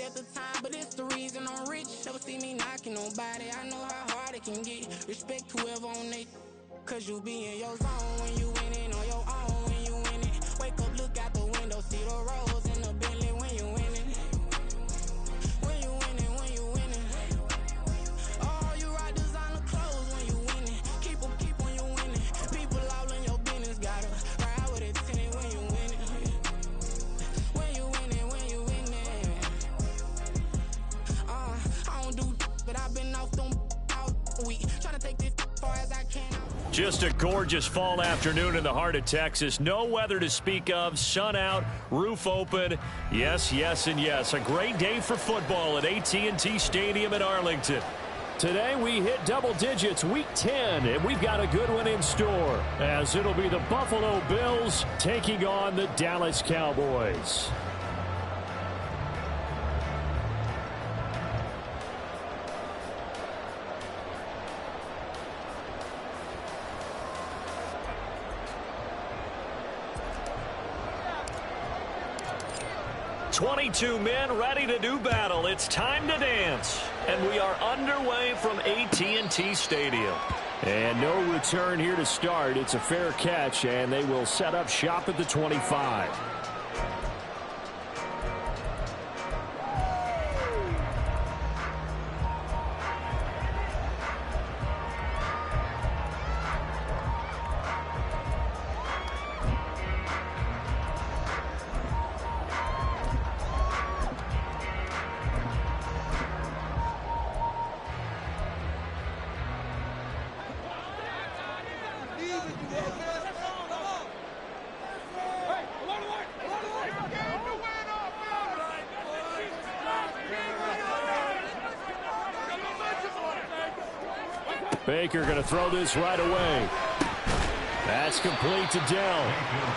at the time, but it's the reason I'm rich. Never see me knocking nobody. I know how hard it can get. Respect whoever on it. Cause you be in your zone when you winning on your own when you winning. Wake up, look out the window, see the rose in the Bentley when you winning. When you winning, when you winning. Oh, you rock designer clothes when you winning. Keep when you winning. People all in your business, gotta ride with it tinted when you winning. When you winning, when you winning. I don't do but I've been off them all week. Tryna take this far as I can. Just a gorgeous fall afternoon in the heart of Texas. No weather to speak of. Sun out, roof open. Yes, yes, and yes. A great day for football at AT&T Stadium in Arlington. Today we hit double digits, week 10, and we've got a good one in store, as it'll be the Buffalo Bills taking on the Dallas Cowboys. "22 men ready to do battle. It's time to dance." And we are underway from AT&T Stadium. And no return here to start. It's a fair catch, and they will set up shop at the 25. Baker going to throw this right away. That's complete to Dell.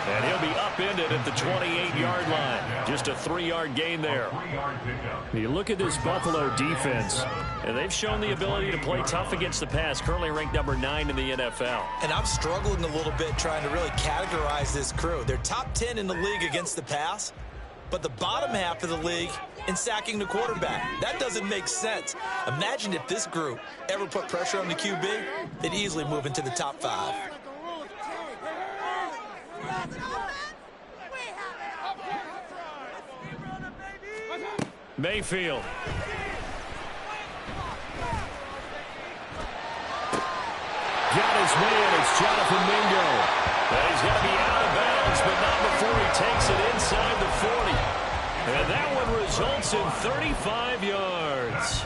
And he'll be upended at the 28-yard line. Just a 3-yard gain there. You look at this Buffalo defense, and they've shown the ability to play tough against the pass, currently ranked number 9 in the NFL. And I'm struggling a little bit trying to really categorize this crew. They're top 10 in the league against the pass, but the bottom half of the league in sacking the quarterback. That doesn't make sense. Imagine if this group ever put pressure on the QB, they'd easily move into the top 5. Mayfield. Got his man. It's Jonathan Mingo. He's going to be out of bounds, but not before he takes it inside the 40. And that one results in 35 yards.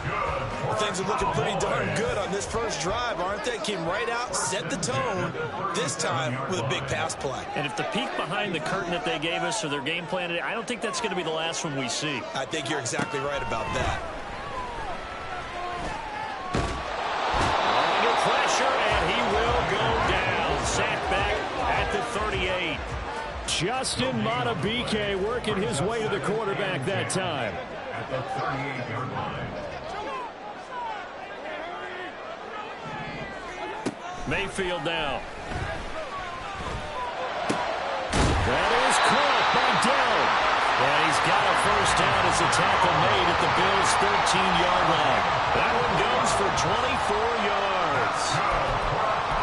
Well, things are looking pretty darn good on this first drive, aren't they? Came right out, set the tone, this time with a big pass play. And if the peek behind the curtain that they gave us or their game plan, I don't think that's going to be the last one we see. I think you're exactly right about that. Under pressure, and he will go down. Sacked back at the 38. Justin Madubuike working his way to the quarterback that time. At the 38-yard line. Mayfield now. That is caught by Dell. And he's got a first down as a tackle made at the Bills' 13-yard line. That one goes for 24 yards.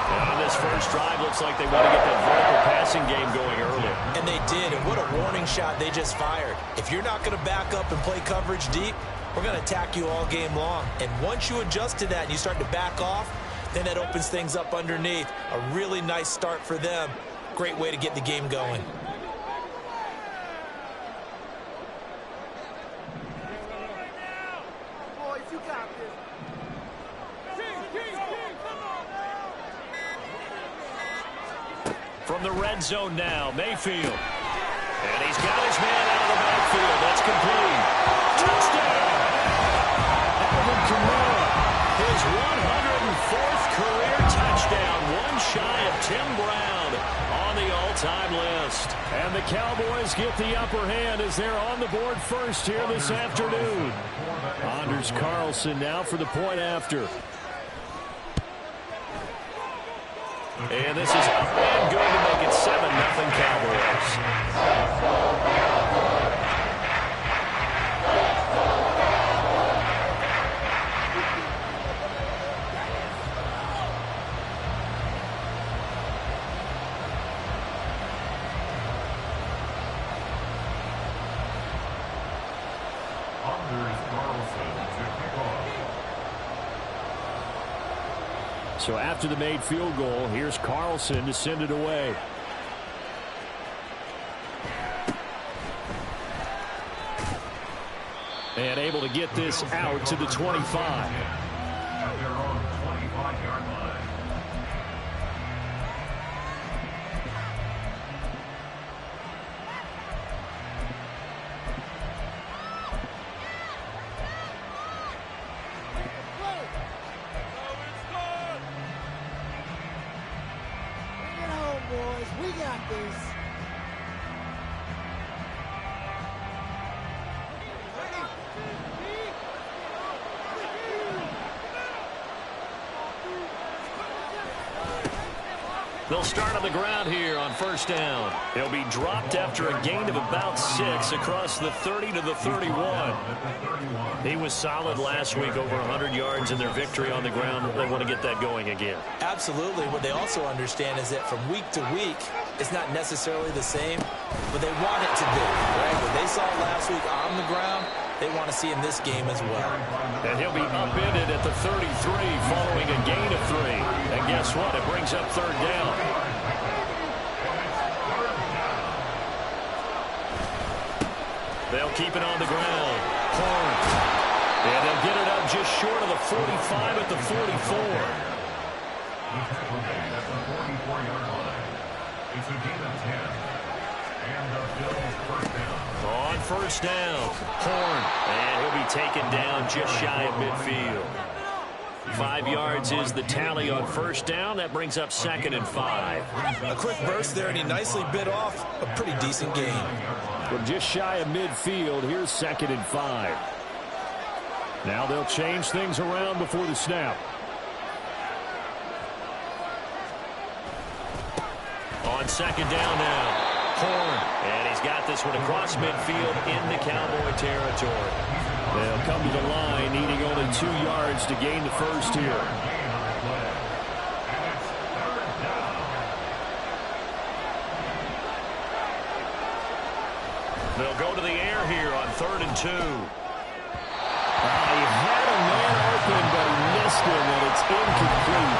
And on this first drive, looks like they want to get that vertical passing game going early. And they did, and what a warning shot they just fired. If you're not going to back up and play coverage deep, we're going to attack you all game long. And once you adjust to that and you start to back off, then that opens things up underneath. A really nice start for them. Great way to get the game going. From the red zone now, Mayfield. And he's got his man out of the backfield. That's complete. Touchdown! Alvin Kamara, his 104th career touchdown. One shy of Tim Brown on the all-time list. And the Cowboys get the upper hand as they're on the board first here this afternoon. Anders Carlson now for the point after. And this is up and good to make it 7-0 Cowboys. Carlson to kick off. So after the made field goal, here's Carlson to send it away. And able to get this out to the 25. At their own 25-yard line. They'll start on the ground here on first down. He'll be dropped after a gain of about 6 across the 30 to the 31. He was solid last week, over 100 yards in their victory on the ground. They want to get that going again. Absolutely. What they also understand is that from week to week, it's not necessarily the same, but they want it to be, right? What they saw last week on the ground, they want to see in this game as well. And he'll be upended at the 33 following a gain of 3. And guess what? It brings up third down. They'll keep it on the ground. Horn. And they'll get it up just short of the 45 at the 44. The tackle made at the 44-yard line. It's a gain of 10. And the Bills first down. On first down, Horn. And he'll be taken down just shy of midfield. 5 yards is the tally on first down. That brings up 2nd and 5. A quick burst there, and he nicely bit off a pretty decent gain. From just shy of midfield, here's 2nd and 5. Now they'll change things around before the snap. On second down now, Horn. And he's got this one across midfield into Cowboy territory. They'll come to the line, needing only 2 yards to gain the first here. They'll go to the air here on 3rd and 2. He had a man open, but he missed him, and it's incomplete.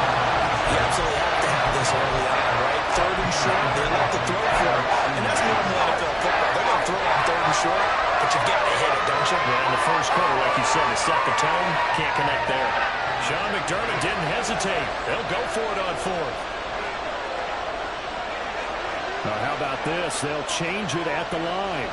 You absolutely have to have this early on, right? 3rd and short, they like to throw for it. And that's normal NFL football. They're going to throw on 3rd and short, but you've got to hit it, don't you? Yeah, in the first quarter, like you said, to set the tone, can't connect there. Sean McDermott didn't hesitate. They'll go for it on 4th. Now, how about this? They'll change it at the line.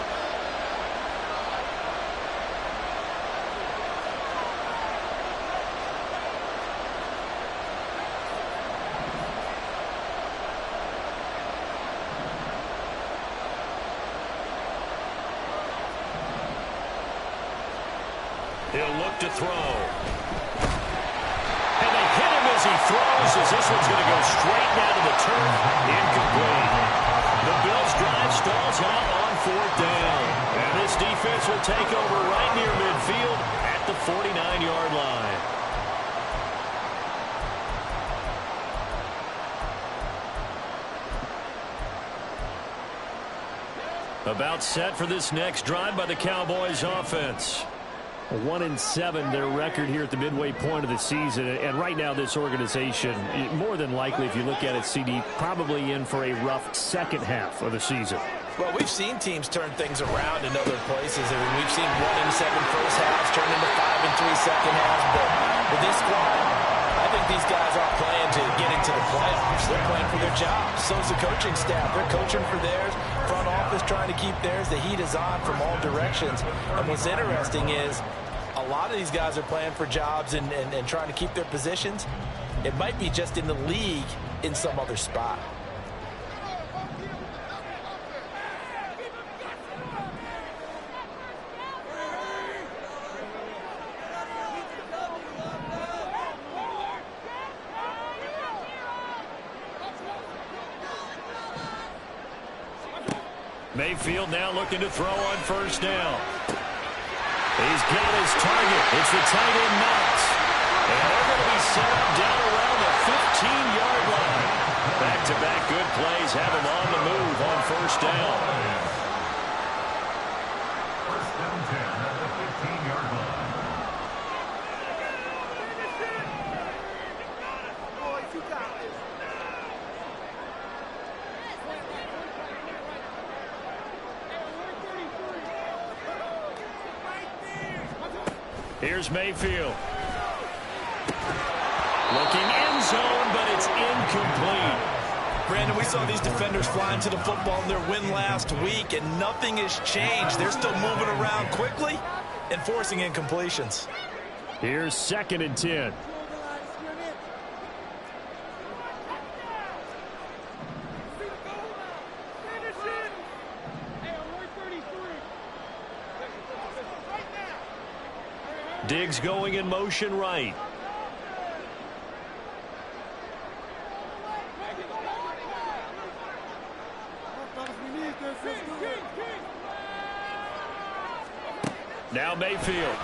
He'll look to throw. And they hit him as he throws, as this one's going to go straight down to the turf. Incomplete. The Bills drive stalls out on 4th down. And this defense will take over right near midfield at the 49-yard line. About set for this next drive by the Cowboys offense. 1-7 their record here at the midway point of the season, and right now this organization, more than likely, if you look at it, CD, probably in for a rough second half of the season. Well, we've seen teams turn things around in other places. I mean, we've seen 1-7 first halves turn into 5-3 second halves, but with this squad, I think these guys aren't playing to get into the playoffs. They're playing for their jobs. So's the coaching staff. They're coaching for theirs. Front office trying to keep theirs. The heat is on from all directions. And what's interesting is a lot of these guys are playing for jobs and trying to keep their positions. It might be just in the league in some other spot. Mayfield now looking to throw on first down. He's got his target. It's the tight end Knox. And they're going to be set up down around the 15-yard line. Back-to-back good plays have him on the move on first down. 1st and 10 at the 15-yard line. Here's Mayfield. Looking end zone, but it's incomplete. Brandon, we saw these defenders flying to the football in their win last week, and nothing has changed. They're still moving around quickly and forcing incompletions. Here's 2nd and 10. Diggs going in motion right. Now Mayfield.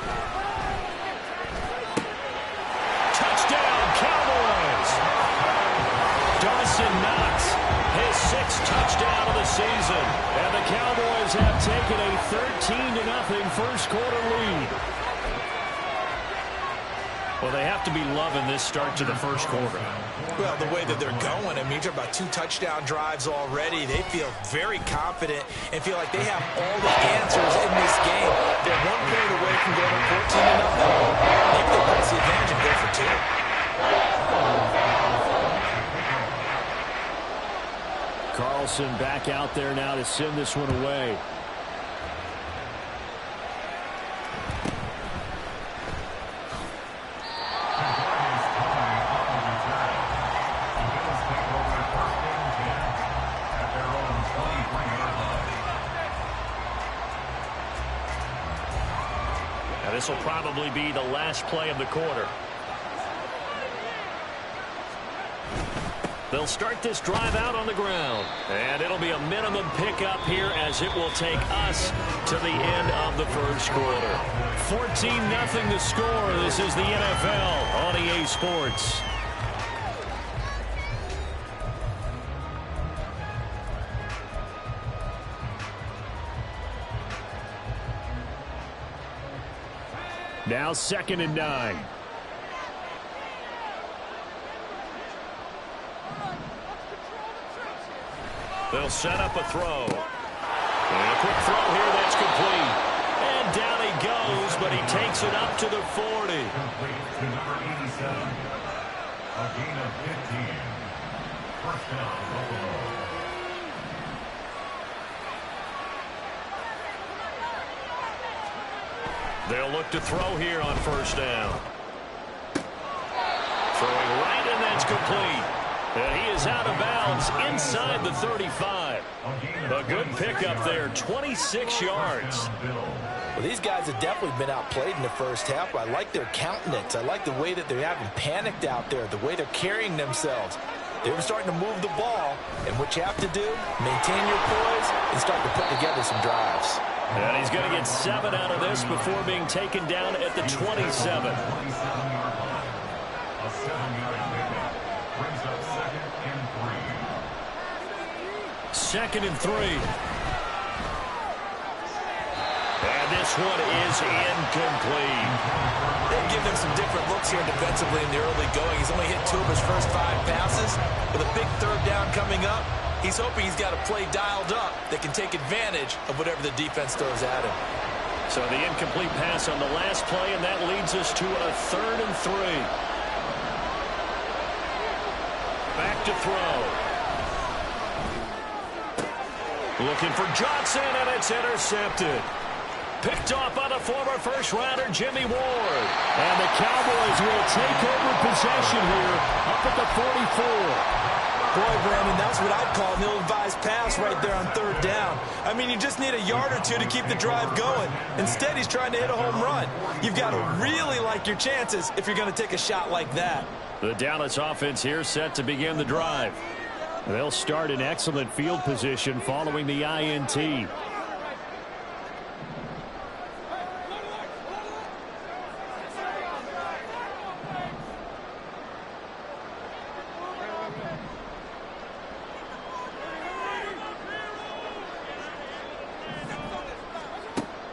Touchdown, Cowboys! Dawson Knox, his 6th touchdown of the season. And the Cowboys have taken a 13-0 first quarter lead. Well, they have to be loving this start to the first quarter. Well, the way that they're going, I mean, you're about 2 touchdown drives already. They feel very confident and feel like they have all the answers in this game. They're 1 point away from going up 14-0. Maybe they press the advantage and go for 2. Carlson back out there now to send this one away. This will probably be the last play of the quarter. They'll start this drive out on the ground. And it'll be a minimum pickup here as it will take us to the end of the first quarter. 14-0 the score. This is the NFL on EA Sports. Now 2nd and 9. They'll set up a throw. And a quick throw here that's complete. And down he goes, but he takes it up to the 40. Complete to number 87. A gain of 15. First down, Buffalo. They'll look to throw here on first down. Throwing right, and that's complete. And he is out of bounds inside the 35. A good pickup there, 26 yards. Well, these guys have definitely been outplayed in the first half. I like their countenance. I like the way that they're having panicked out there, the way they're carrying themselves. They're starting to move the ball, and what you have to do, maintain your poise and start to put together some drives. And he's going to get 7 out of this before being taken down at the 27. A 7-yard pickup brings up 2nd and 3. 2nd and 3. And this one is incomplete. They'll give him some different looks here defensively in the early going. He's only hit 2 of his first 5 passes. With a big 3rd down coming up, he's hoping he's got a play dialed up that can take advantage of whatever the defense throws at him. So the incomplete pass on the last play, and that leads us to a 3rd and 3. Back to throw. Looking for Johnson, and it's intercepted. Picked off by the former first-rounder Jimmy Ward. And the Cowboys will take over possession here up at the 44. Boy, Brandon, that's what I'd call an ill-advised pass right there on 3rd down. I mean, you just need a yard or 2 to keep the drive going. Instead, he's trying to hit a home run. You've got to really like your chances if you're going to take a shot like that. The Dallas offense here set to begin the drive. They'll start in excellent field position following the INT.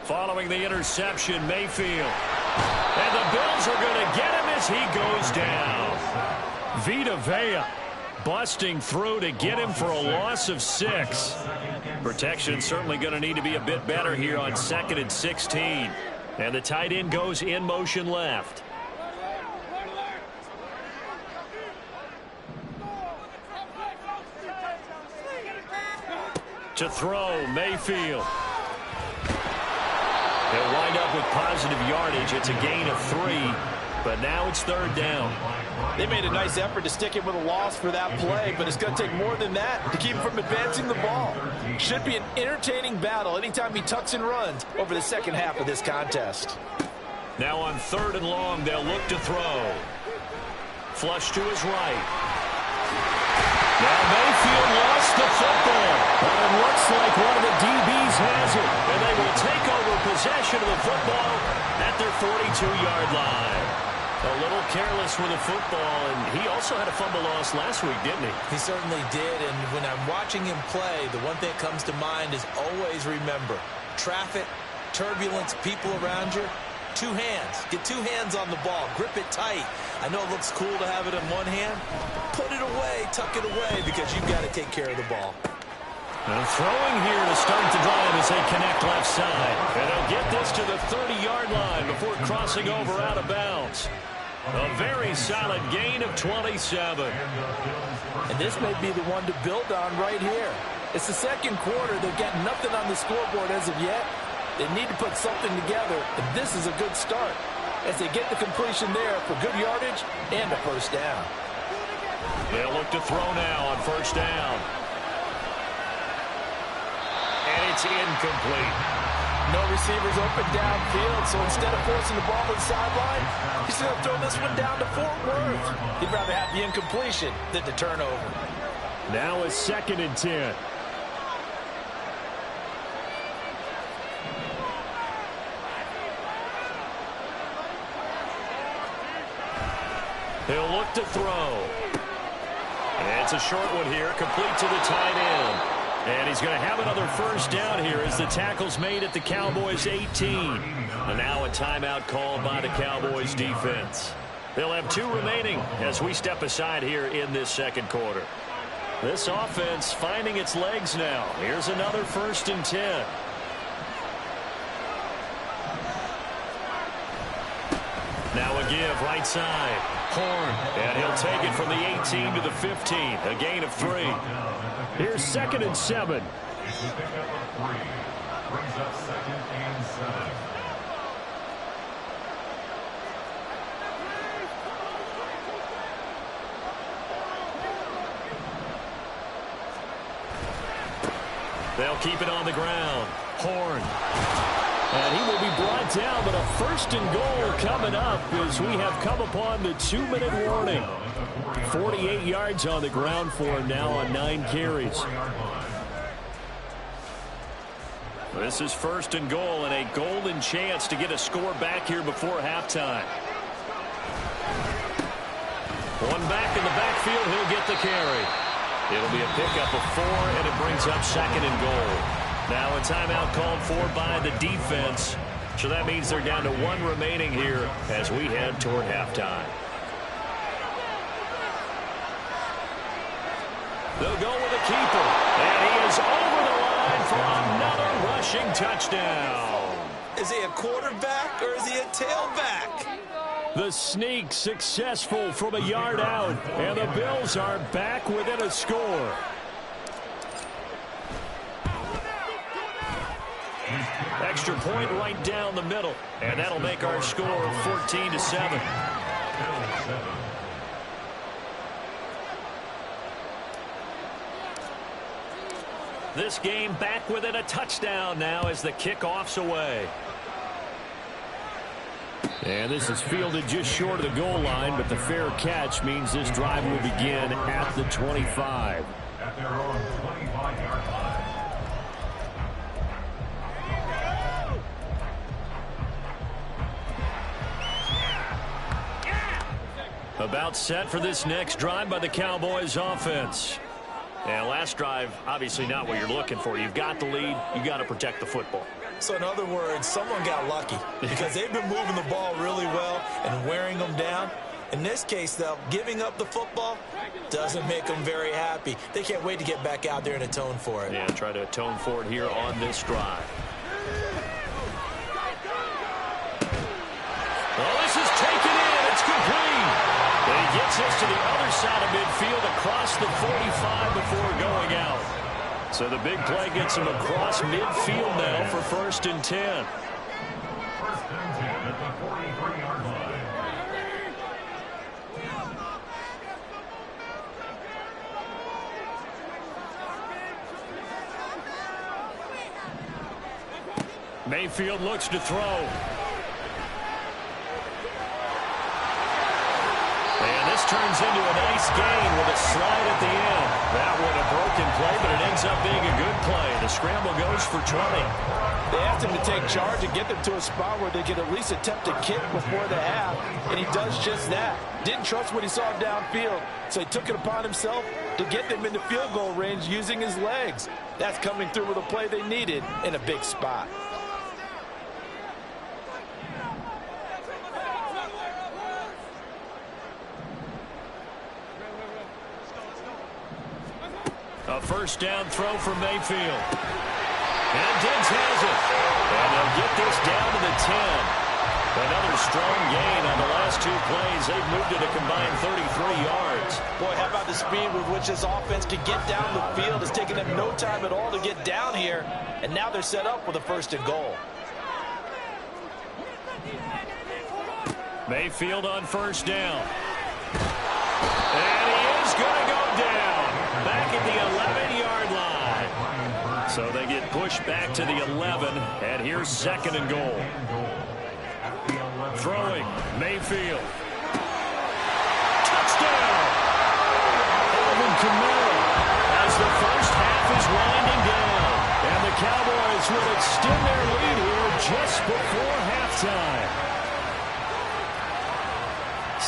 Following the interception, Mayfield. And the Bills are going to get him as he goes down. Vita Vea busting through to get him for a loss of 6. Protection certainly going to need to be a bit better here on 2nd and 16. And the tight end goes in motion left. To throw, Mayfield. They'll wind up with positive yardage. It's a gain of 3, but now it's 3rd down. They made a nice effort to stick him with a loss for that play, but it's going to take more than that to keep him from advancing the ball. Should be an entertaining battle anytime he tucks and runs over the second half of this contest. Now on 3rd and long, they'll look to throw. Flush to his right. Now Mayfield lost the football, but it looks like one of the DBs has it, and they will take over possession of the football at their 42-yard line. A little careless with the football, and he also had a fumble loss last week, didn't he? He certainly did, and when I'm watching him play, the one thing that comes to mind is always remember, traffic, turbulence, people around you, 2 hands. Get 2 hands on the ball. Grip it tight. I know it looks cool to have it in one hand. Put it away, tuck it away, because you've got to take care of the ball. And throwing here to start the drive as they connect left side. And they'll get this to the 30-yard line before crossing over out of bounds. A very solid gain of 27. And this may be the one to build on right here. It's the second quarter. They've got nothing on the scoreboard as of yet. They need to put something together, and this is a good start as they get the completion there for good yardage and a first down. They'll look to throw now on first down. And it's incomplete. No receivers open downfield, so instead of forcing the ball to the sideline, he's going to throw this one down to Fort Worth. He'd rather have the incompletion than the turnover. Now it's 2nd and 10. He'll look to throw. And it's a short one here, complete to the tight end. And he's going to have another first down here as the tackle's made at the Cowboys' 18. And now a timeout called by the Cowboys defense. They'll have 2 remaining as we step aside here in this second quarter. This offense finding its legs now. Here's another 1st and 10. Now a give right side. Horn. And he'll take it from the 18 to the 15. A gain of 3. Here's 2nd and 7. It's the pickup of 3. Brings up 2nd and 7. They'll keep it on the ground. Horn. And he will be brought down, but a 1st and goal coming up as we have come upon the 2-minute warning. 48 yards on the ground for him now on 9 carries. This is 1st and goal and a golden chance to get a score back here before halftime. One back in the backfield, he'll get the carry. It'll be a pickup of 4, and it brings up 2nd and goal. Now a timeout called for by the defense. So that means they're down to 1 remaining here as we head toward halftime. They'll go with a keeper. And he is over the line for another rushing touchdown. Is he a quarterback or is he a tailback? The sneak successful from a yard out. And the Bills are back within a score. Extra point right down the middle. And that'll make our score 14-7. This game back within a touchdown now as the kickoff's away. And this is fielded just short of the goal line, but the fair catch means this drive will begin at the 25. At their own 25-yard line. About set for this next drive by the Cowboys offense. And last drive, obviously not what you're looking for. You've got the lead. You've got to protect the football. So in other words, someone got lucky because they've been moving the ball really well and wearing them down. In this case, though, giving up the football doesn't make them very happy. They can't wait to get back out there and atone for it. Yeah, try to atone for it here on this drive. complete. He gets this to the other side of midfield across the 45 before going out. So the big play gets him across midfield now for 1st and 10. First and 10 at the 43-yard line. Mayfield looks to throw. And this turns into a nice gain with a slide at the end. That one a broken play, but it ends up being a good play. The scramble goes for 20. They asked him to take charge and get them to a spot where they could at least attempt a kick before the half, and he does just that. Didn't trust what he saw downfield, so he took it upon himself to get them into field goal range using his legs. That's coming through with a play they needed in a big spot. A first down throw for Mayfield. And Diggs has it. And they'll get this down to the 10. Another strong gain on the last 2 plays. They've moved it a combined 33 yards. Boy, how about the speed with which this offense can get down the field? It's taken them no time at all to get down here. And now they're set up with a 1st and goal. Mayfield on 1st down. And he is going to go down. Back at the 11-yard line. So they get pushed back to the 11, and here's 2nd and goal. Throwing, Mayfield. Touchdown! Alvin Kamara as the first half is winding down. And the Cowboys will extend their lead here just before halftime.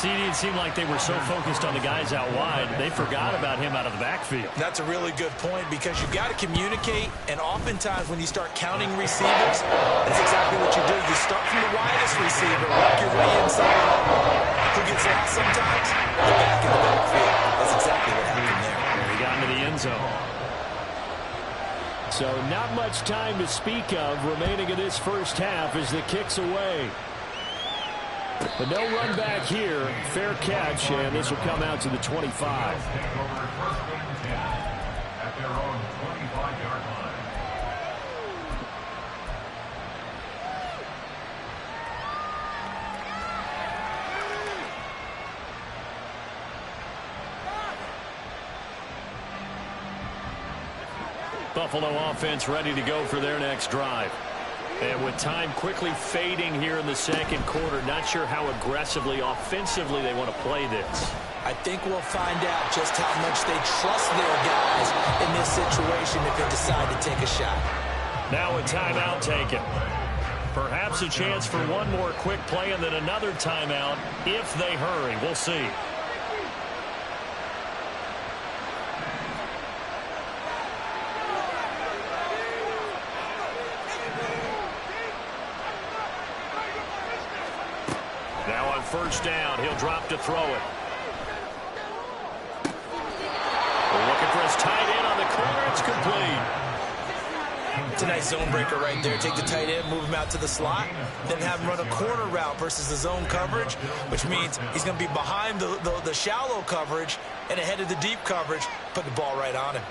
It seemed like they were so focused on the guys out wide, they forgot about him out of the backfield. That's a really good point because you've got to communicate, and oftentimes when you start counting receivers, that's exactly what you do. You start from the widest receiver, work your way inside. Who gets lost sometimes? The back in the backfield. That's exactly what happened there. He got into the end zone. So not much time to speak of remaining in this first half as the kick's away. But no run back here. Fair catch, and this will come out to the 25. At their own 25-yard line. Buffalo offense ready to go for their next drive. And with time quickly fading here in the 2nd quarter, not sure how aggressively, offensively they want to play this. I think we'll find out just how much they trust their guys in this situation if they decide to take a shot. Now a timeout taken. Perhaps a chance for one more quick play and then another timeout if they hurry. We'll see. Now on 1st down, he'll drop to throw it. We're looking for his tight end on the corner. It's complete. It's a nice zone breaker right there. Take the tight end, move him out to the slot, then have him run a corner route versus the zone coverage, which means he's going to be behind the shallow coverage and ahead of the deep coverage. Put the ball right on him.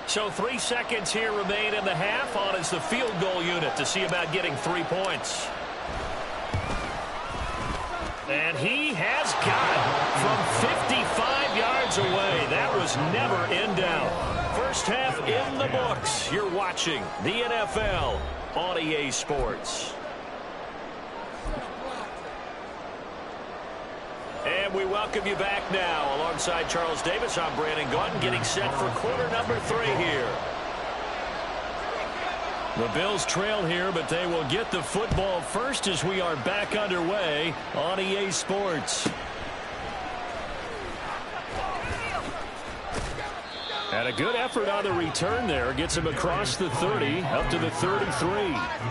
So 3 seconds here remain in the half. On is the field goal unit to see about getting 3 points. And he has got it from 55 yards away. That was never in doubt. First half in the books. You're watching the NFL on EA Sports. And we welcome you back now. Alongside Charles Davis, I'm Brandon Gaudin, getting set for quarter number 3 here. The Bills trail here, but they will get the football first as we are back underway on EA Sports. And a good effort on the return there. Gets him across the 30, up to the 33. The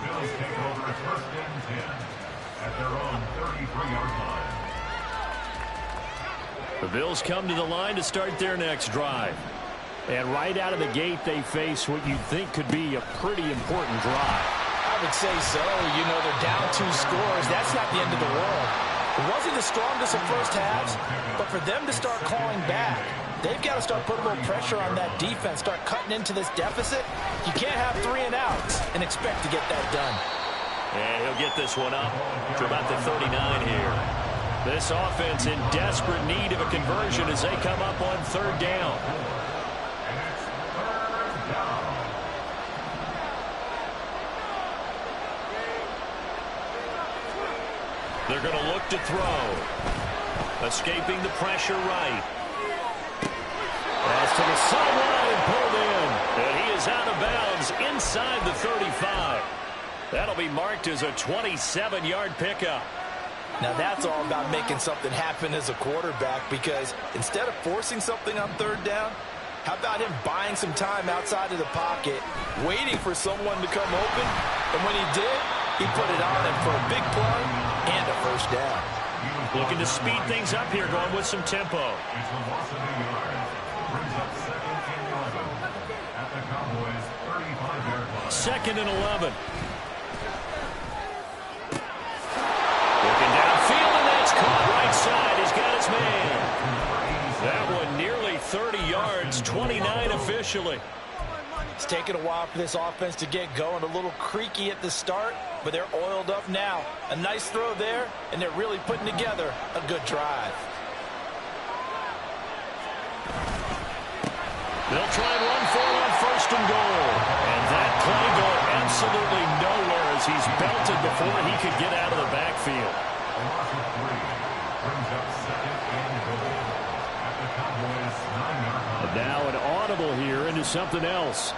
Bills take over 1st and 10 at their own 33-yard line. The Bills come to the line to start their next drive. And right out of the gate, they face what you'd think could be a pretty important drive. I would say so. You know, they're down 2 scores. That's not the end of the world. It wasn't the strongest of first halves, but for them to start clawing back, they've got to start putting a little pressure on that defense, start cutting into this deficit. You can't have 3 and outs and expect to get that done. And he'll get this one up to about the 39 here. This offense in desperate need of a conversion as they come up on 3rd down. They're going to look to throw. Escaping the pressure right. Pass to the sideline and pulled in. And he is out of bounds inside the 35. That'll be marked as a 27-yard pickup. Now that's all about making something happen as a quarterback, because instead of forcing something on 3rd down, how about him buying some time outside of the pocket, waiting for someone to come open, and when he did, he put it on him for a big play and a 1st down. Looking to speed things up here, going with some tempo. It's a loss of 8 yards. Brings up 2nd and 11 at the Cowboys' 35-yard line. 2nd and 11. Looking downfield, and that's caught right side. He's got his man. That one nearly 30 yards, 29 officially. It's taken a while for this offense to get going. A little creaky at the start, but they're oiled up now. A nice throw there, and they're really putting together a good drive. They'll try and run for it on 1st and goal. And that play going absolutely nowhere as he's belted before he could get out of the backfield. A loss of 3. Brings up 2nd and goal at the Cowboys' 9-yard line. And now an audible here into something else.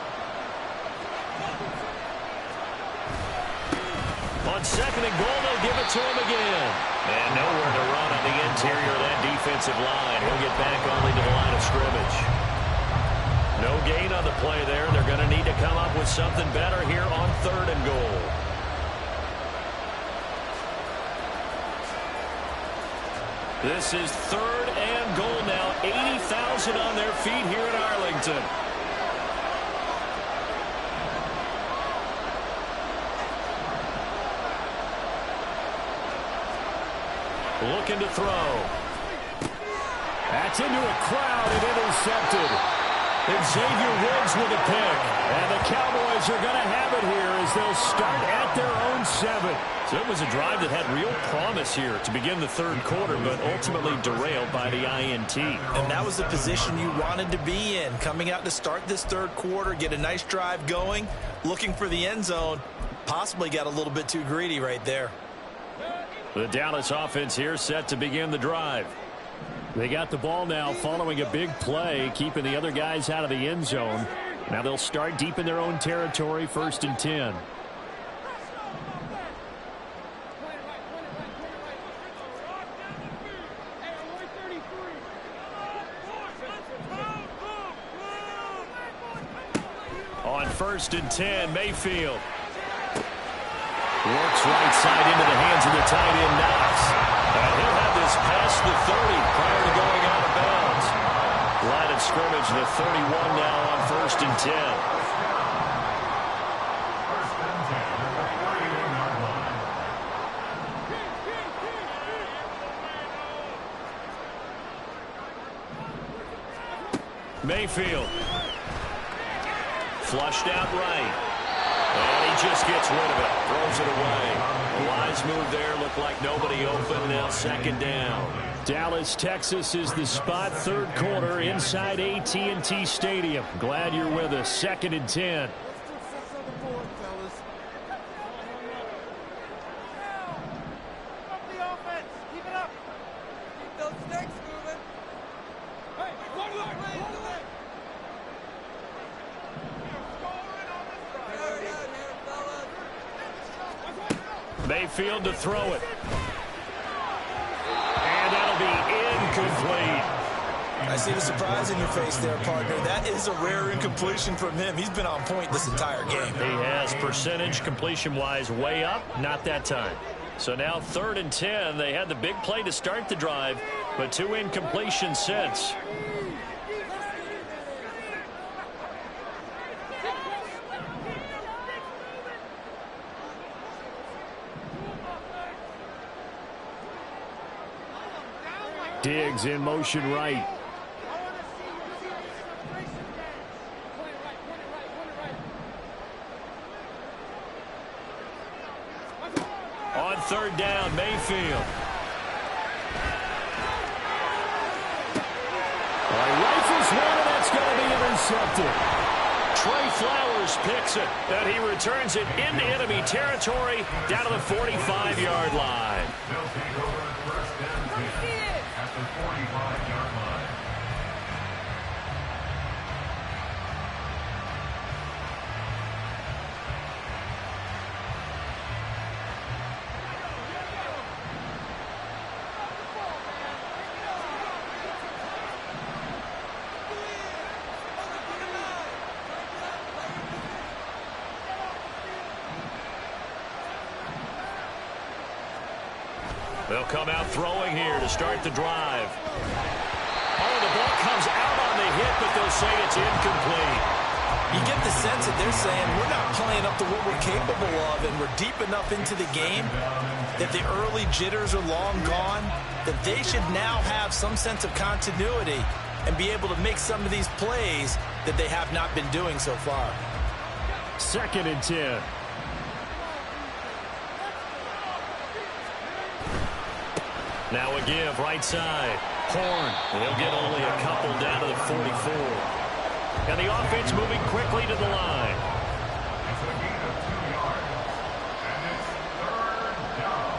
On 2nd and goal, they'll give it to him again. And nowhere to run on the interior of that defensive line. He'll get back only to the line of scrimmage. No gain on the play there. They're going to need to come up with something better here on 3rd and goal. This is 3rd and goal now. 80,000 on their feet here in Arlington. Looking to throw. That's into a crowd and intercepted. And Xavier Woods with a pick. And the Cowboys are going to have it here as they'll start at their own 7. So it was a drive that had real promise here to begin the 3rd quarter, but ultimately derailed by the INT. And that was the position you wanted to be in, coming out to start this 3rd quarter, get a nice drive going, looking for the end zone. Possibly got a little bit too greedy right there. The Dallas offense here set to begin the drive. They got the ball now following a big play, keeping the other guys out of the end zone. Now they'll start deep in their own territory, 1st and 10. On 1st and 10, Mayfield. Works right side into the hands of the tight end, Knox. And he'll have this past the 30 prior to going out of bounds. Line of scrimmage, the 31 now on 1st and 10. 1st and 10 at the 48-yard line. Mayfield. Flushed out right. And he just gets rid of it. Throws it away. A wise move there. Looked like nobody open. Now 2nd down. Dallas, Texas is the spot. 3rd quarter inside AT&T Stadium. Glad you're with us. 2nd and 10. Mayfield to throw it. And that'll be incomplete. I see the surprise in your face there, partner. That is a rare incompletion from him. He's been on point this entire game. He has, percentage completion-wise way up, not that time. So now 3rd and 10. They had the big play to start the drive, but 2 incompletions since. Diggs in motion right. On third down, Mayfield. Rifles one, and that's going to be intercepted. Trey Flowers picks it, and he returns it into enemy territory down to the 45-yard line. They'll take over first and 10 at the 45-yard line. They'll come out throwing here to start the drive. Oh, the ball comes out on the hit, but they'll say it's incomplete. You get the sense that they're saying we're not playing up to what we're capable of, and we're deep enough into the game that the early jitters are long gone, that they should now have some sense of continuity and be able to make some of these plays that they have not been doing so far. 2nd and 10. Now a give, right side. Horn. He'll get only a couple down to the 44. And the offense moving quickly to the line. It's a gain of 2 yards. And it's third down.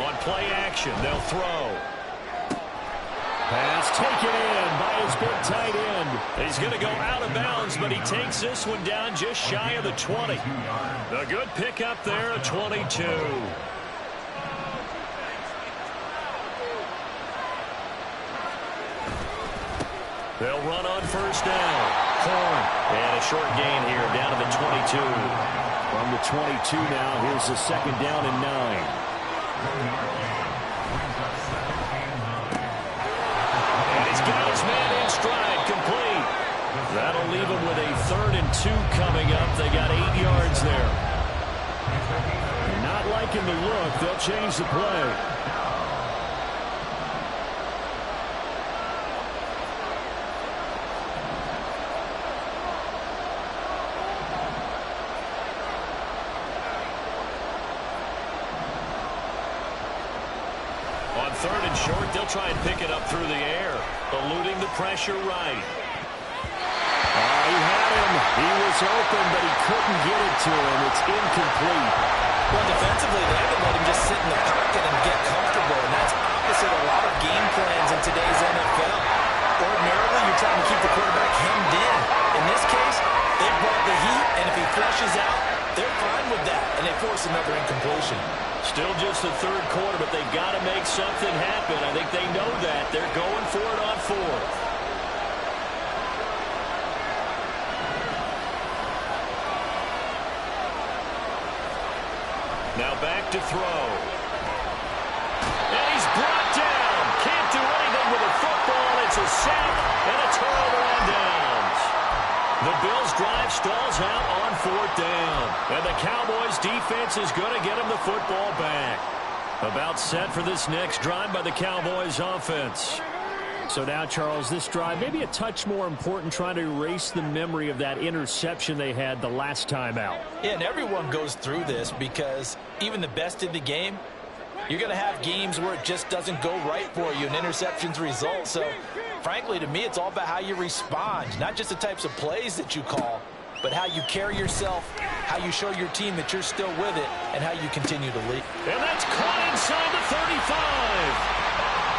On play action, they'll throw. Pass taken in by his big tight end. He's going to go out of bounds, but he takes this one down just shy of the 20. A good pickup there, a 22. They'll run on first down. Horn. And a short gain here down to the 22. From the 22 now, here's the 2nd down and 9. Got his man in stride, complete. That'll leave him with a 3rd and 2 coming up. They got 8 yards there. Not liking the look. They'll change the play. On 3rd and short, they'll try and pick it up through the air. Eluding the pressure right. He had him. He was open, but he couldn't get it to him. It's incomplete. Well, defensively, they haven't let him just sit in the pocket and get comfortable, and that's opposite a lot of game plans in today's NFL. Ordinarily, you're trying to keep the quarterback hemmed in. In this case, they brought the heat, and if he flushes out, they're fine with that, and they force another incompletion. Still just the 3rd quarter, but they've got to make something happen. I think they know that. They're going for it on 4th. Now back to throw. And he's brought down. Can't do anything with the football. It's a sack and a turnover on downs. The Bills' drive stalls out on 4th down. And the Cowboys' defense is going to get him the football back. About set for this next drive by the Cowboys' offense. So now, Charles, this drive maybe a touch more important, trying to erase the memory of that interception they had the last time out. Yeah, and everyone goes through this because even the best in the game, you're going to have games where it just doesn't go right for you and interceptions result. So, frankly, to me, it's all about how you respond, not just the types of plays that you call, but how you carry yourself, how you show your team that you're still with it, and how you continue to lead. And that's caught inside the 35.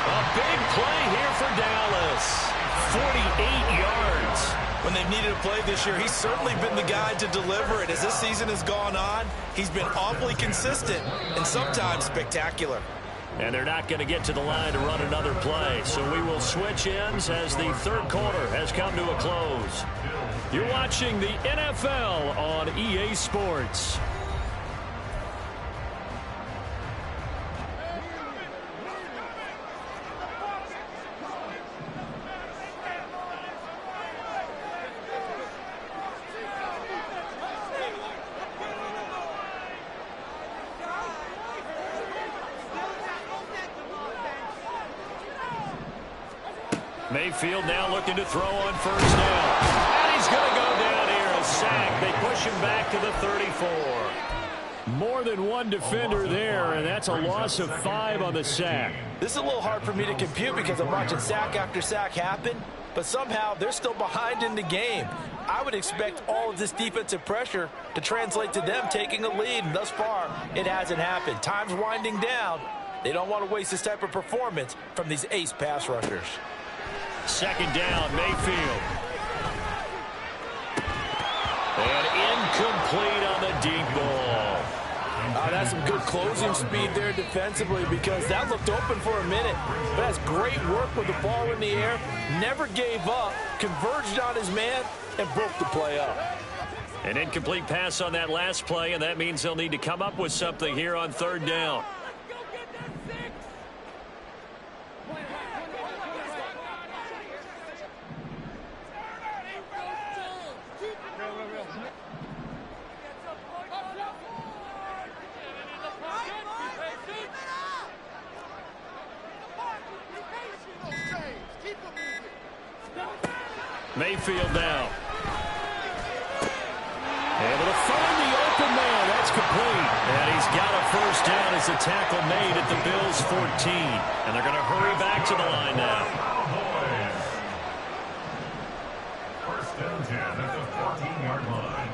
A big play here for Dallas. 48 yards. When they've needed a play this year, he's certainly been the guy to deliver it. As this season has gone on, he's been awfully consistent and sometimes spectacular. And they're not going to get to the line to run another play. So we will switch ends as the 3rd quarter has come to a close. You're watching the NFL on EA Sports. Mayfield now looking to throw on first down. And he's going to go down here, a sack. They push him back to the 34. More than one defender there, and that's a loss of 5 on the sack. This is a little hard for me to compute because I'm watching sack after sack happen, but somehow they're still behind in the game. I would expect all of this defensive pressure to translate to them taking a lead, and thus far, it hasn't happened. Time's winding down. They don't want to waste this type of performance from these ace pass rushers. Second down, Mayfield. And incomplete on the deep ball. That's some good closing speed there defensively because that looked open for a minute. But that's great work with the ball in the air. Never gave up, converged on his man, and broke the play up. An incomplete pass on that last play, and that means they'll need to come up with something here on third down. Mayfield now. Able to find the open man. That's complete. And he's got a first down as the tackle made at the Bills' 14. And they're going to hurry back to the line now. First and 10 at the 14-yard line.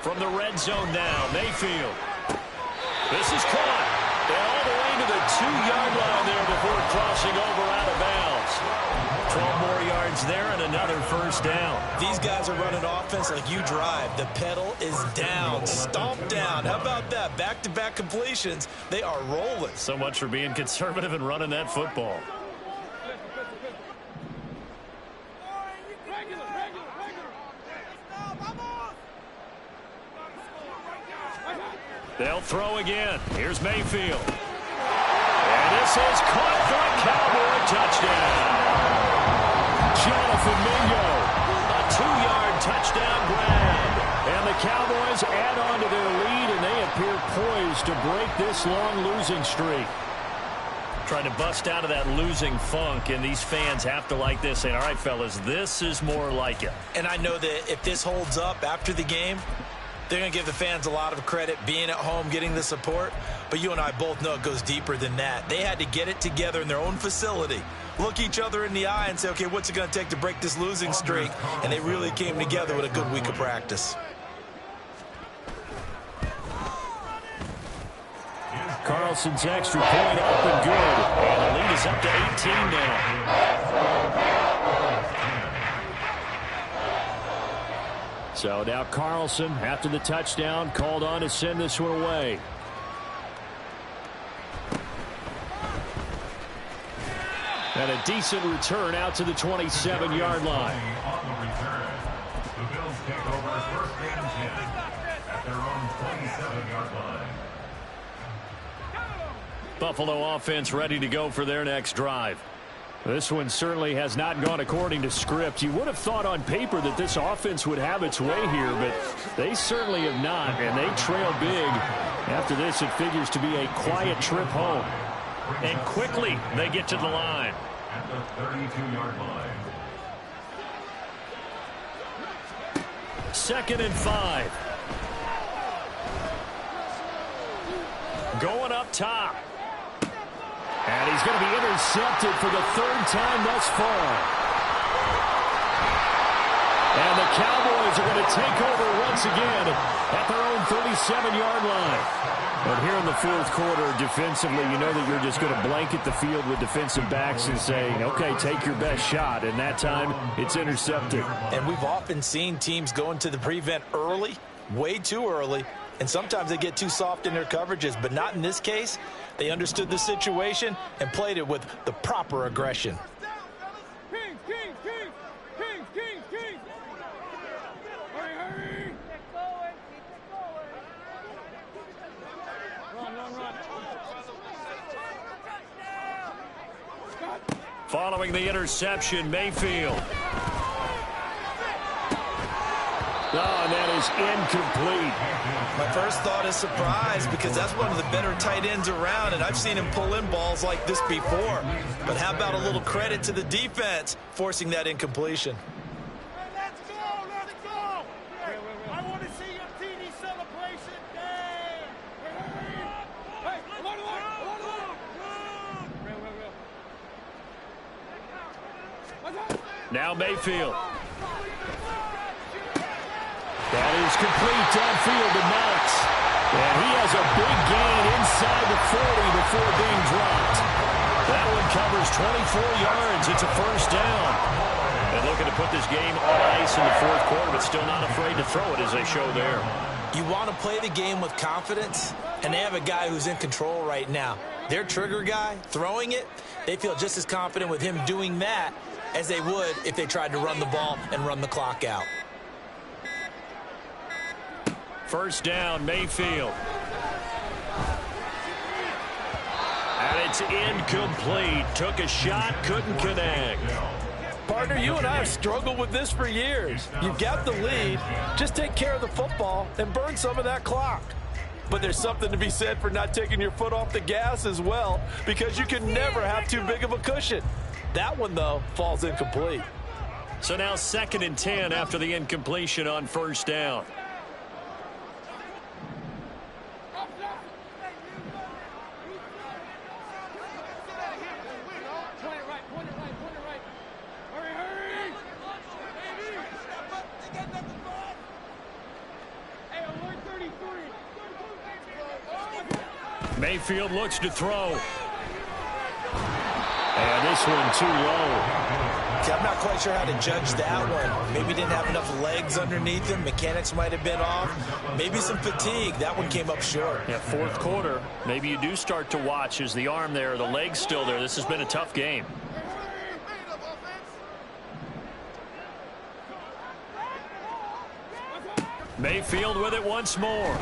From the red zone now, Mayfield. This is caught. And all the way to the 2-yard line there before crossing over out of bounds. 12 more yards there and another first down. These guys are running offense like you drive. The pedal is down, stomped down. How about that? Back-to-back completions. They are rolling. So much for being conservative and running that football. They'll throw again. Here's Mayfield. And this is caught for a Cowboy touchdown. Jonathan Mingo. A 2-yard touchdown grab. And the Cowboys add on to their lead, and they appear poised to break this long losing streak. Trying to bust out of that losing funk, and these fans have to like this. Saying, all right, fellas, this is more like it. And I know that if this holds up after the game, they're going to give the fans a lot of credit being at home, getting the support. But you and I both know it goes deeper than that. They had to get it together in their own facility, look each other in the eye and say, okay, what's it going to take to break this losing streak? And they really came together with a good week of practice. Carlson's extra point up and good. And the lead is up to 18 now. So now Carlson, after the touchdown, called on to send this one away. And a decent return out to the 27-yard line. On the return, the Bills take over first and 10 at their own 27-yard line. Buffalo offense ready to go for their next drive. This one certainly has not gone according to script. You would have thought on paper that this offense would have its way here, but they certainly have not, and they trail big. After this, it figures to be a quiet trip home. And quickly, they get to the line. At the 32-yard line. 2nd and 5. Going up top. And he's going to be intercepted for the 3rd time thus far. And the Cowboys are going to take over once again at their own 37-yard line. But here in the 4th quarter, defensively, you know that you're just going to blanket the field with defensive backs and say, okay, take your best shot. And that time, it's intercepted. And we've often seen teams go into the prevent early, way too early, and sometimes they get too soft in their coverages, but not in this case. They understood the situation and played it with the proper aggression. Following the interception, Mayfield. Oh, and that is incomplete. My first thought is surprise because that's one of the better tight ends around, and I've seen him pull in balls like this before. But how about a little credit to the defense forcing that incompletion? Let's go, let's go. Hey, I want to see your TD celebration. Hey, now Mayfield. That is complete downfield to Knox. And he has a big gain inside the 40 before being dropped. That one covers 24 yards. It's a first down. And looking to put this game on ice in the fourth quarter, but still not afraid to throw it as they show there. You want to play the game with confidence, and they have a guy who's in control right now. Their trigger guy, throwing it, they feel just as confident with him doing that as they would if they tried to run the ball and run the clock out. First down, Mayfield. And it's incomplete. Took a shot, couldn't connect. Partner, you and I have struggled with this for years. You've got the lead. Just take care of the football and burn some of that clock. But there's something to be said for not taking your foot off the gas as well, because you can never have too big of a cushion. That one, though, falls incomplete. So now 2nd and 10 after the incompletion on first down. Mayfield looks to throw. And this one too low. See, I'm not quite sure how to judge that one. Maybe didn't have enough legs underneath him. Mechanics might have been off. Maybe some fatigue. That one came up short. Yeah, fourth quarter. Maybe you do start to watch as the arm there, the leg's still there. This has been a tough game. Mayfield with it once more.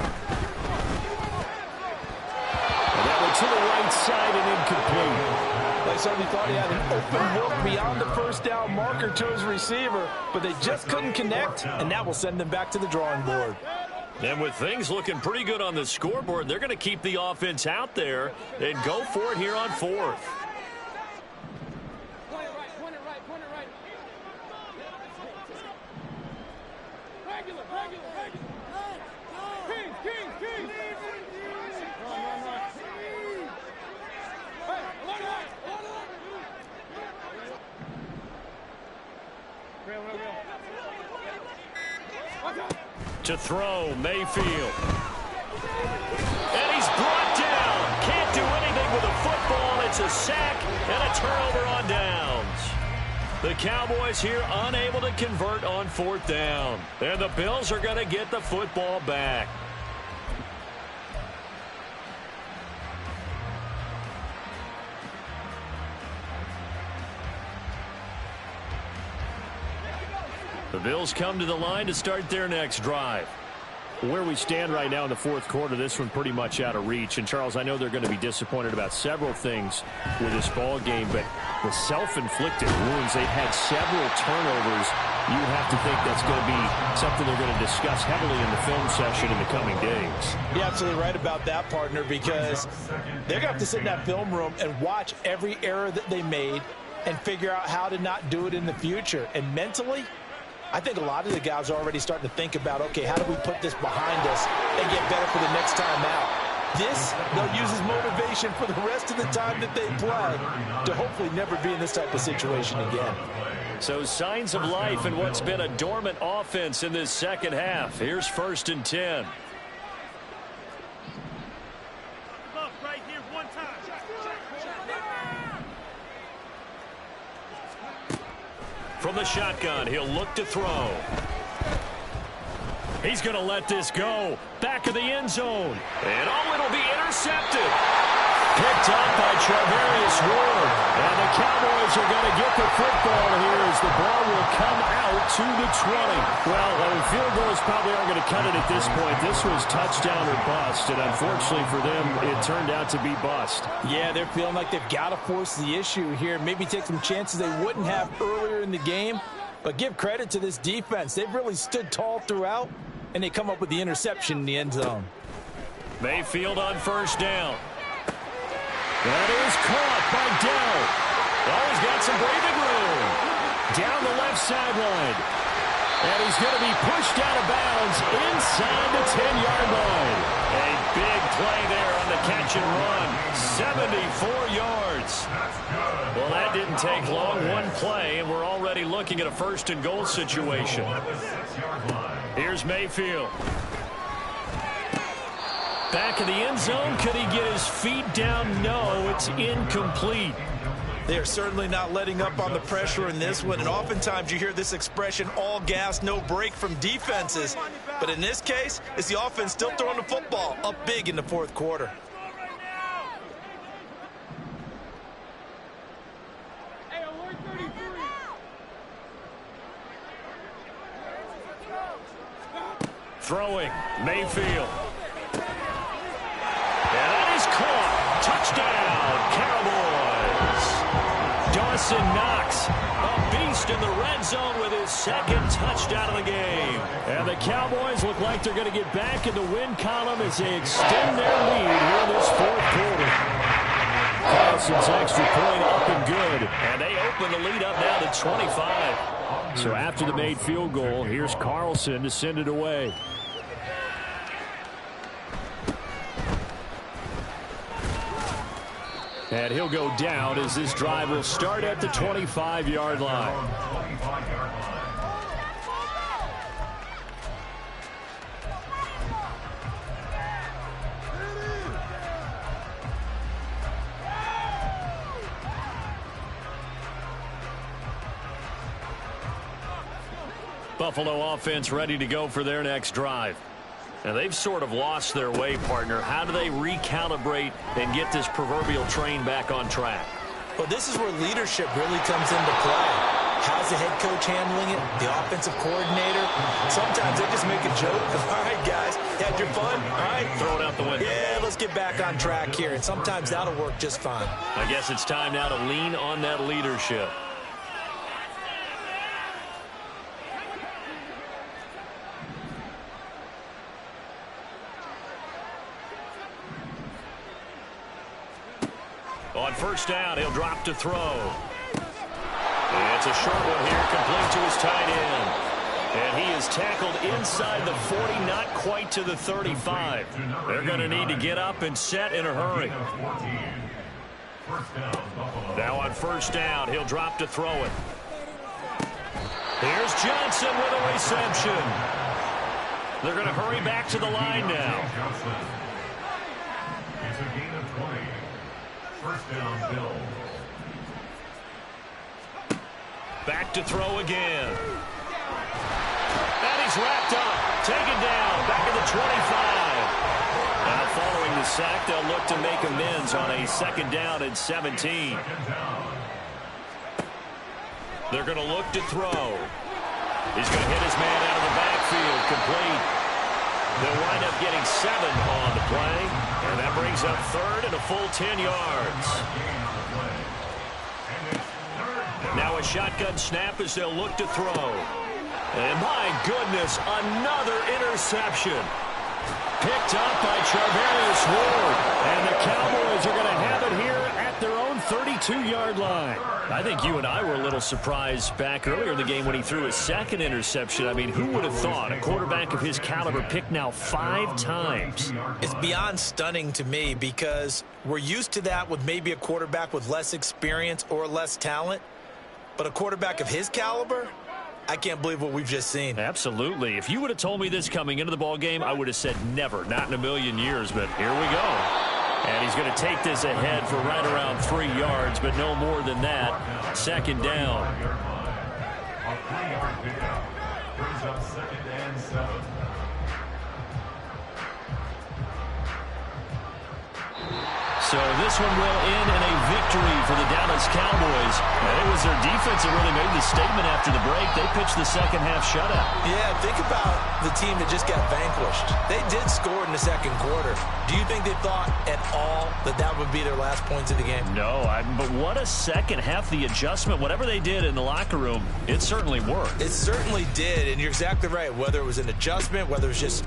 And that one to the right side and incomplete. They certainly thought he had an open look beyond the first down marker to his receiver, but they just couldn't connect, and that will send them back to the drawing board. And with things looking pretty good on the scoreboard, they're going to keep the offense out there and go for it here on fourth. To throw, Mayfield. And he's brought down. Can't do anything with a football. It's a sack and a turnover on downs. The Cowboys here unable to convert on fourth down. And the Bills are going to get the football back. The Bills come to the line to start their next drive. Where we stand right now in the fourth quarter, this one pretty much out of reach. And, Charles, I know they're going to be disappointed about several things with this ball game, but the self-inflicted wounds, they've had several turnovers. You have to think that's going to be something they're going to discuss heavily in the film session in the coming days. You're absolutely right about that, partner, because they're going to have to sit in that film room and watch every error that they made and figure out how to not do it in the future. And mentally, I think a lot of the guys are already starting to think about, okay, how do we put this behind us and get better for the next time out? This, they'll use as motivation for the rest of the time that they play to hopefully never be in this type of situation again. So signs of life in what's been a dormant offense in this second half. Here's 1st and 10. From the shotgun, he'll look to throw. He's going to let this go. Back of the end zone. And it'll be intercepted. Picked up by Charvarius Ward. And the Cowboys are going to get the football here as the ball will come out to the 20. Well, field goals probably aren't going to cut it at this point. This was touchdown or bust, and unfortunately for them, it turned out to be bust. Yeah, they're feeling like they've got to force the issue here. Maybe take some chances they wouldn't have earlier in the game. But give credit to this defense. They've really stood tall throughout, and they come up with the interception in the end zone. Mayfield on first down. That is caught by Dell. Oh, he's got some breathing room. Down the left sideline. And he's going to be pushed out of bounds inside the 10-yard line. A big play there on the catch and run. 74 yards. Well, that didn't take long. One play, and we're already looking at a first-and-goal situation. Here's Mayfield. Back in the end zone. Could he get his feet down? No, it's incomplete. They are certainly not letting up on the pressure in this one, and oftentimes you hear this expression, all gas, no break from defenses. But in this case, it's the offense still throwing the football up big in the fourth quarter. Throwing, Mayfield. And that is caught. Touchdown, Cowboys. Dawson Knox, a beast in the red zone with his second touchdown of the game. And the Cowboys look like they're going to get back in the win column as they extend their lead here in this fourth quarter. Carlson's extra point up and good. And they open the lead up now to 25. So after the made field goal, here's Carlson to send it away. And he'll go down as this drive will start at the 25-yard line. Buffalo offense ready to go for their next drive. Now, they've sort of lost their way, partner. How do they recalibrate and get this proverbial train back on track? Well, this is where leadership really comes into play. How's the head coach handling it? The offensive coordinator? Sometimes they just make a joke. All right, guys, had your fun? All right. Throw it out the window. Yeah, let's get back on track here. And sometimes that'll work just fine. I guess it's time now to lean on that leadership. On first down, he'll drop to throw. And it's a short one here, complete to his tight end. And he is tackled inside the 40, not quite to the 35. They're going to need to get up and set in a hurry. Now on first down, he'll drop to throw it. Here's Johnson with a reception. They're going to hurry back to the line now. It's a gain of 20. First down, Bill. Back to throw again. And he's wrapped up. Taken down. Back at the 25. Now following the sack, they'll look to make amends on a second down and 17. They're going to look to throw. He's going to hit his man out of the backfield. Complete. They'll wind up getting 7 on the play. And that brings up third and a full 10 yards. Now a shotgun snap as they'll look to throw. And my goodness, another interception. Picked up by Charvarius Ward. And the Cowboys are going to have it here at their own 32-yard line. I think you and I were a little surprised back earlier in the game when he threw his second interception. I mean, who would have thought a quarterback of his caliber picked now 5 times? It's beyond stunning to me because we're used to that with maybe a quarterback with less experience or less talent. But a quarterback of his caliber, I can't believe what we've just seen. Absolutely. If you would have told me this coming into the ballgame, I would have said never, not in a million years. But here we go. And he's going to take this ahead for right around 3 yards, but no more than that. Second down. A 3-yard pickup brings up second and 7. So this one will end in a victory victory for the Dallas Cowboys. And it was their defense that really made the statement after the break. They pitched the second half shutout. Yeah, think about the team that just got vanquished. They did score in the second quarter. Do you think they thought at all that that would be their last points of the game? No, but what a second half. The adjustment, whatever they did in the locker room, it certainly worked. It certainly did, and you're exactly right. Whether it was an adjustment, whether it was just...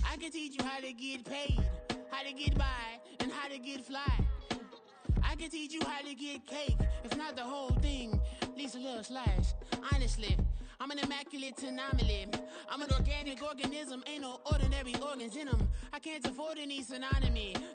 I can teach you how to get paid, how to get by, and how to get fly. I can teach you how to get cake, if not the whole thing, at least a little slice. Honestly, I'm an immaculate anomaly. I'm an organic organism, ain't no ordinary organs in them. I can't afford any synonymy.